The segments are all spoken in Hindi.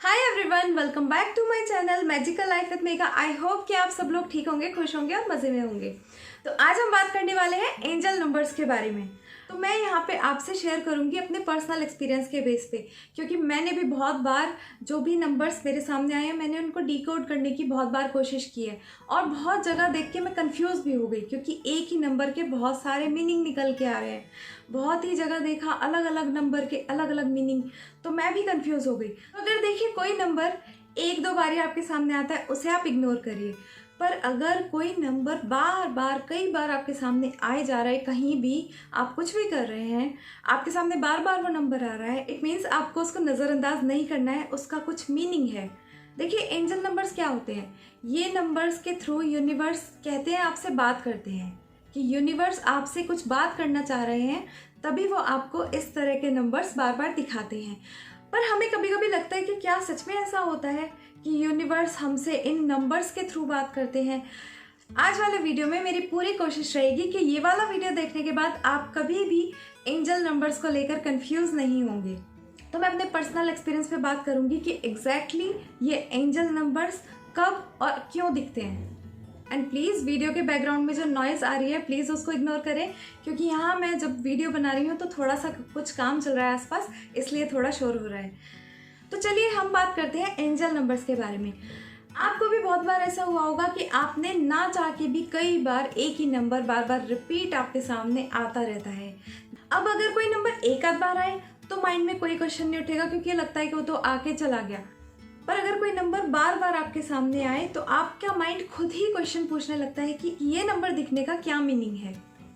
Hi everyone, welcome back to my channel magical life with Mega. I hope कि आप सब लोग ठीक होंगे, खुश होंगे और मज़े में होंगे। तो आज हम बात करने वाले हैं एंजल नंबर्स के बारे में। तो मैं यहाँ पे आपसे शेयर करूँगी अपने पर्सनल एक्सपीरियंस के बेस पे, क्योंकि मैंने भी बहुत बार जो भी नंबर्स मेरे सामने आए हैं मैंने उनको डिकोड करने की बहुत बार कोशिश की है और बहुत जगह देख के मैं कंफ्यूज भी हो गई, क्योंकि एक ही नंबर के बहुत सारे मीनिंग निकल के आ रहे हैं। बहुत ही जगह देखा अलग अलग नंबर के अलग अलग मीनिंग, तो मैं भी कंफ्यूज हो गई। तो अगर देखिए कोई नंबर एक दो बारी आपके सामने आता है उसे आप इग्नोर करिए, पर अगर कोई नंबर बार बार कई बार आपके सामने आए जा रहा है, कहीं भी आप कुछ भी कर रहे हैं आपके सामने बार बार वो नंबर आ रहा है, इट मीन्स आपको उसको नज़रअंदाज नहीं करना है, उसका कुछ मीनिंग है। देखिए एंजल नंबर्स क्या होते हैं, ये नंबर्स के थ्रू यूनिवर्स कहते हैं आपसे बात करते हैं कि यूनिवर्स आपसे कुछ बात करना चाह रहे हैं, तभी वो आपको इस तरह के नंबर्स बार बार दिखाते हैं। पर हमें कभी कभी लगता है कि क्या सच में ऐसा होता है कि यूनिवर्स हमसे इन नंबर्स के थ्रू बात करते हैं। आज वाले वीडियो में मेरी पूरी कोशिश रहेगी कि ये वाला वीडियो देखने के बाद आप कभी भी एंजल नंबर्स को लेकर कंफ्यूज नहीं होंगे। तो मैं अपने पर्सनल एक्सपीरियंस पे बात करूंगी कि एग्जैक्टली ये एंजल नंबर्स कब और क्यों दिखते हैं। एंड प्लीज़ वीडियो के बैकग्राउंड में जो नॉइज़ आ रही है प्लीज़ उसको इग्नोर करें, क्योंकि यहाँ मैं जब वीडियो बना रही हूँ तो थोड़ा सा कुछ काम चल रहा है आसपास, इसलिए थोड़ा शोर हो रहा है। तो चलिए हम बात करते हैं एंजल नंबर्स के बारे में। आपको भी बहुत बार ऐसा हुआ होगा कि आपने ना चाह के भी कई बार एक ही नंबर बार बार रिपीट आपके सामने आता रहता है। अब अगर कोई नंबर एक आध बार आए तो माइंड में कोई क्वेश्चन नहीं उठेगा, क्योंकि लगता है कि वो तो आके चला गया। पर अगर कोई नंबर बार बार आपके सामने आए तो आपका माइंड खुद ही क्वेश्चन पूछने लगता है कि ये नंबर दिखने का क्या मीनिंग है।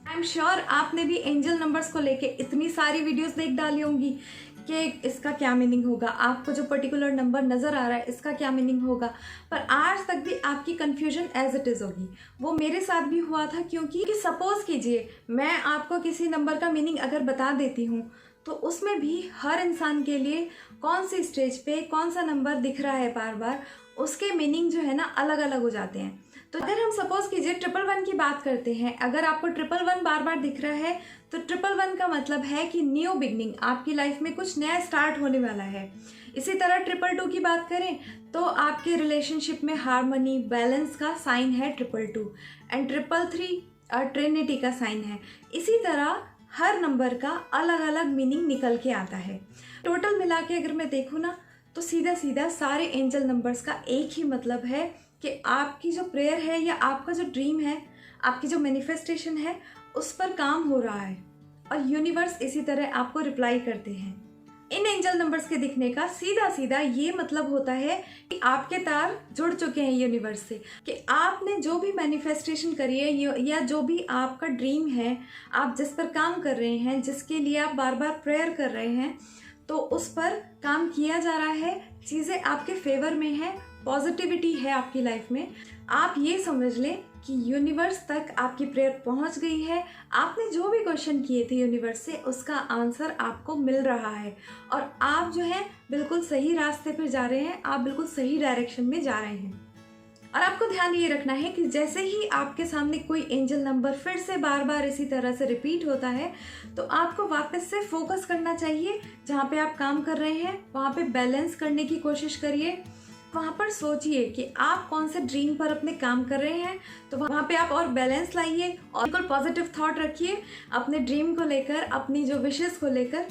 आई एम श्योर आपने भी एंजल नंबर्स को लेके इतनी सारी वीडियोस देख डाली होंगी कि इसका क्या मीनिंग होगा, आपको जो पर्टिकुलर नंबर नज़र आ रहा है इसका क्या मीनिंग होगा। पर आज तक भी आपकी कन्फ्यूजन एज इट इज़ होगी। वो मेरे साथ भी हुआ था, क्योंकि सपोज कीजिए मैं आपको किसी नंबर का मीनिंग अगर बता देती हूँ तो उसमें भी हर इंसान के लिए कौन सी स्टेज पे कौन सा नंबर दिख रहा है बार बार, उसके मीनिंग जो है ना अलग अलग हो जाते हैं। तो अगर हम सपोज कीजिए 111 की बात करते हैं, अगर आपको 111 बार बार दिख रहा है तो 111 का मतलब है कि न्यू बिगनिंग, आपकी लाइफ में कुछ नया स्टार्ट होने वाला है। इसी तरह 222 की बात करें तो आपके रिलेशनशिप में हार्मनी बैलेंस का साइन है 222, एंड 333 ट्रिनिटी का साइन है। इसी तरह हर नंबर का अलग अलग मीनिंग निकल के आता है। टोटल मिला के अगर मैं देखूँ ना तो सीधा सीधा सारे एंजल नंबर्स का एक ही मतलब है कि आपकी जो प्रेयर है या आपका जो ड्रीम है, आपकी जो मैनिफेस्टेशन है, उस पर काम हो रहा है और यूनिवर्स इसी तरह आपको रिप्लाई करते हैं। इन एंजल नंबर्स के दिखने का सीधा सीधा ये मतलब होता है कि आपके तार जुड़ चुके हैं यूनिवर्स से, कि आपने जो भी मैनिफेस्टेशन करी है या जो भी आपका ड्रीम है, आप जिस पर काम कर रहे हैं, जिसके लिए आप बार बार प्रेयर कर रहे हैं, तो उस पर काम किया जा रहा है, चीज़ें आपके फेवर में हैं, पॉजिटिविटी है आपकी लाइफ में। आप ये समझ लें कि यूनिवर्स तक आपकी प्रेयर पहुंच गई है। आपने जो भी क्वेश्चन किए थे यूनिवर्स से, उसका आंसर आपको मिल रहा है और आप जो है बिल्कुल सही रास्ते पर जा रहे हैं, आप बिल्कुल सही डायरेक्शन में जा रहे हैं। और आपको ध्यान ये रखना है कि जैसे ही आपके सामने कोई एंजल नंबर फिर से बार बार इसी तरह से रिपीट होता है तो आपको वापस से फोकस करना चाहिए। जहाँ पे आप काम कर रहे हैं वहाँ पे बैलेंस करने की कोशिश करिए। वहाँ पर सोचिए कि आप कौन से ड्रीम पर अपने काम कर रहे हैं, तो वहाँ पे आप और बैलेंस लाइए और बिल्कुल पॉजिटिव थॉट रखिए अपने ड्रीम को लेकर, अपनी जो विशेस को लेकर।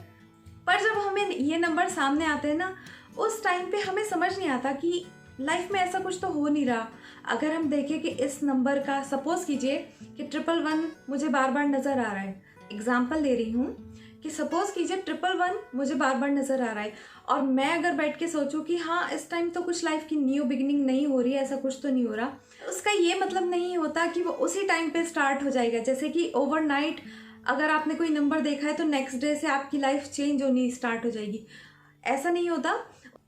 पर जब हमें ये नंबर सामने आते हैं ना, उस टाइम पे हमें समझ नहीं आता कि लाइफ में ऐसा कुछ तो हो नहीं रहा। अगर हम देखें कि इस नंबर का सपोज कीजिए कि 111 मुझे बार बार नज़र आ रहा है, एग्जाम्पल ले रही हूँ कि सपोज कीजिए 111 मुझे बार बार नज़र आ रहा है और मैं अगर बैठ के सोचूं कि हाँ इस टाइम तो कुछ लाइफ की न्यू बिगिनिंग नहीं हो रही है, ऐसा कुछ तो नहीं हो रहा, उसका ये मतलब नहीं होता कि वो उसी टाइम पे स्टार्ट हो जाएगा। जैसे कि ओवरनाइट अगर आपने कोई नंबर देखा है तो नेक्स्ट डे से आपकी लाइफ चेंज होनी स्टार्ट हो जाएगी, ऐसा नहीं होता।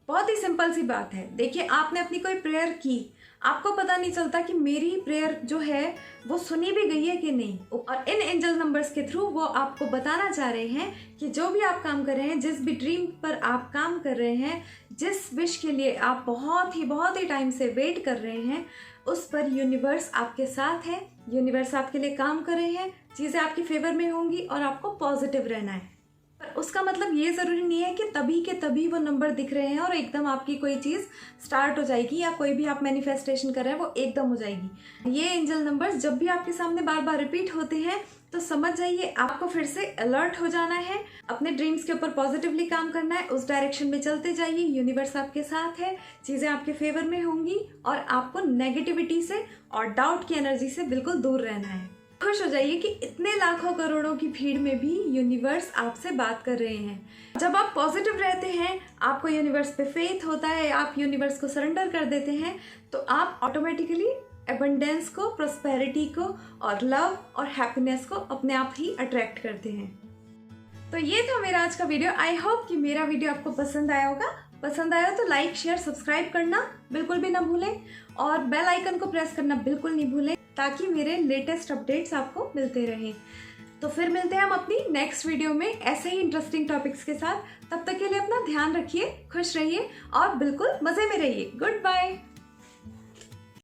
बहुत ही सिंपल सी बात है। देखिए आपने अपनी कोई प्रेयर की, आपको पता नहीं चलता कि मेरी प्रेयर जो है वो सुनी भी गई है कि नहीं, और इन एंजल नंबर्स के थ्रू वो आपको बताना चाह रहे हैं कि जो भी आप काम कर रहे हैं, जिस भी ड्रीम पर आप काम कर रहे हैं, जिस विश के लिए आप बहुत ही टाइम से वेट कर रहे हैं, उस पर यूनिवर्स आपके साथ है, यूनिवर्स आपके लिए काम कर रहे हैं, चीज़ें आपके फेवर में होंगी और आपको पॉजिटिव रहना है। पर उसका मतलब ये ज़रूरी नहीं है कि तभी के तभी वो नंबर दिख रहे हैं और एकदम आपकी कोई चीज़ स्टार्ट हो जाएगी या कोई भी आप मैनिफेस्टेशन कर रहे हैं वो एकदम हो जाएगी। ये एंजल नंबर्स जब भी आपके सामने बार बार रिपीट होते हैं तो समझ जाइए आपको फिर से अलर्ट हो जाना है, अपने ड्रीम्स के ऊपर पॉजिटिवली काम करना है, उस डायरेक्शन में चलते जाइए। यूनिवर्स आपके साथ है, चीज़ें आपके फेवर में होंगी और आपको नेगेटिविटी से और डाउट की एनर्जी से बिल्कुल दूर रहना है। खुश हो जाइए कि इतने लाखों करोड़ों की भीड़ में भी यूनिवर्स आपसे बात कर रहे हैं। जब आप पॉजिटिव रहते हैं, आपको यूनिवर्स पे फेथ होता है, आप यूनिवर्स को सरेंडर कर देते हैं, तो आप ऑटोमेटिकली एबंडेंस को, प्रोस्पेरिटी को और लव और हैप्पीनेस को अपने आप ही अट्रैक्ट करते हैं। तो ये था मेरा आज का वीडियो। आई होप कि मेरा वीडियो आपको पसंद आया होगा। पसंद आया तो लाइक, शेयर, सब्सक्राइब करना बिल्कुल भी ना भूलें और बेल आइकन को प्रेस करना बिल्कुल नहीं भूलें ताकि मेरे लेटेस्ट अपडेट्स आपको मिलते रहें। तो फिर मिलते हैं हम अपनी नेक्स्ट वीडियो में ऐसे ही इंटरेस्टिंग टॉपिक्स के साथ। तब तक के लिए अपना ध्यान रखिए, खुश रहिए और बिल्कुल मज़े में रहिए। Good bye.